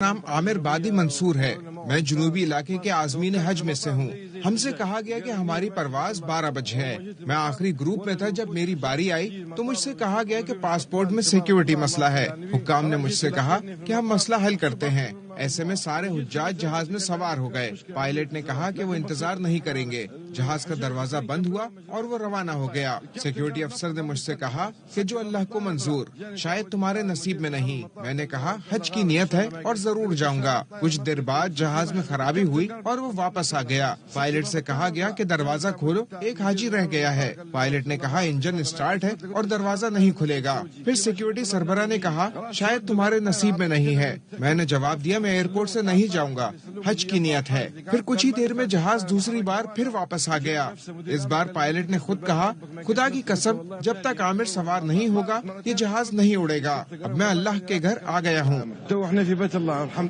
نام عامر بادی منصور ہے۔ میں جنوبی علاقے کے عازمین حج میں سے ہوں۔ ہم سے کہا گیا کہ ہماری پرواز 12 بجے ہے۔ میں آخری گروپ میں تھا جب میری باری آئی تو مجھ سے کہا گیا کہ پاسپورٹ میں سیکیورٹی مسئلہ ہے۔ حکام نے مجھ سے کہا کہ ہم مسئلہ حل کرتے ہیں۔ ایسے میں سارے حجاج جہاز میں سوار ہو گئے۔ پائلٹ نے کہا کہ وہ انتظار نہیں کریں گے۔ جہاز کا دروازہ بند ہوا اور وہ روانہ ہو گیا۔ سیکیورٹی افسر نے مجھ سے کہا کہ جو اللہ کو منظور، شاید تمہارے نصیب میں نہیں۔ میں نے کہا حج کی نیت ہے اور ضرور جاؤں گا۔ کچھ دیر بعد جہاز میں خرابی ہوئی اور وہ واپس آ گیا۔ پائلٹ سے کہا گیا کہ دروازہ کھولو، ایک حاجی رہ گیا ہے۔ پائلٹ نے کہا انجن اسٹارٹ ہے اور دروازہ نہیں کھلے گا۔ پھر سیکیورٹی سربراہ نے کہا شاید تمہارے نصیب میں نہیں ہے۔ میں نے جواب دیا میں ایئرپورٹ سے نہیں جاؤں گا، حج کی نیت ہے۔ پھر کچھ ہی دیر میں جہاز دوسری بار پھر واپس آ گیا۔ اس بار پائلٹ نے خود کہا خدا کی قسم جب تک عامر سوار نہیں ہوگا یہ جہاز نہیں اڑے گا۔ اب میں اللہ کے گھر آ گیا ہوں۔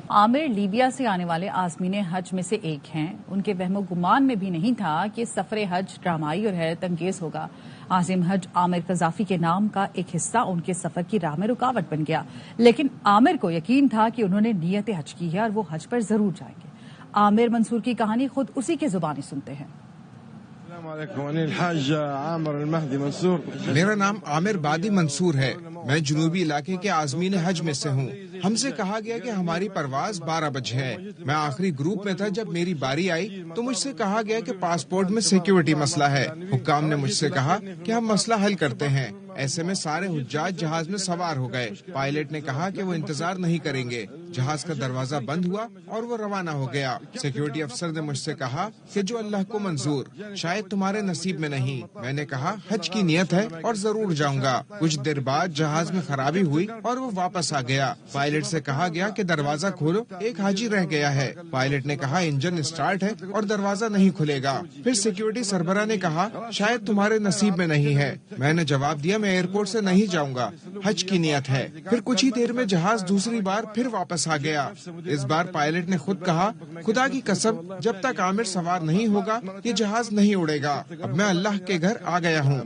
عامر لیبیا سے آنے والے عازمین حج میں سے ایک ہیں۔ ان کے وہم و گمان میں بھی نہیں تھا کہ سفر حج ڈرامائی اور حیرت انگیز ہوگا۔ عازم حج عامر قذافی کے نام کا ایک حصہ ان کے سفر کی راہ میں رکاوٹ بن گیا، لیکن عامر کو یقین تھا کہ انہوں نے نیت حج کی ہے اور وہ حج پر ضرور جائیں گے۔ عامر منصور کی کہانی خود اسی کے زبانی سنتے ہیں۔ میرا نام عامر بادی منصور ہے۔ میں جنوبی علاقے کے عازمین حج میں سے ہوں۔ ہم سے کہا گیا کہ ہماری پرواز 12 بجے ہے۔ میں آخری گروپ میں تھا جب میری باری آئی تو مجھ سے کہا گیا کہ پاسپورٹ میں سیکیورٹی مسئلہ ہے۔ حکام نے مجھ سے کہا کہ ہم مسئلہ حل کرتے ہیں۔ ایسے میں سارے حجاج جہاز میں سوار ہو گئے۔ پائلٹ نے کہا کہ وہ انتظار نہیں کریں گے۔ جہاز کا دروازہ بند ہوا اور وہ روانہ ہو گیا۔ سیکیورٹی افسر نے مجھ سے کہا کہ جو اللہ کو منظور، شاید تمہارے نصیب میں نہیں۔ میں نے کہا حج کی نیت ہے اور ضرور جاؤں گا۔ کچھ دیر بعد جہاز میں خرابی ہوئی اور وہ واپس آ گیا۔ پائلٹ سے کہا گیا کہ دروازہ کھولو، ایک حاجی رہ گیا ہے۔ پائلٹ نے کہا انجن اسٹارٹ ہے اور دروازہ نہیں کھلے گا۔ پھر سیکیورٹی سربراہ نے کہا شاید تمہارے نصیب میں نہیں ہے۔ میں نے جواب دیا میں ایئرپورٹ سے نہیں جاؤں گا، حج کی نیت ہے۔ پھر کچھ ہی دیر میں جہاز دوسری بار پھر واپس آ گیا۔ اس بار پائلٹ نے خود کہا خدا کی قسم جب تک عامر سوار نہیں ہوگا یہ جہاز نہیں اڑے گا۔ اب میں اللہ کے گھر آ گیا ہوں۔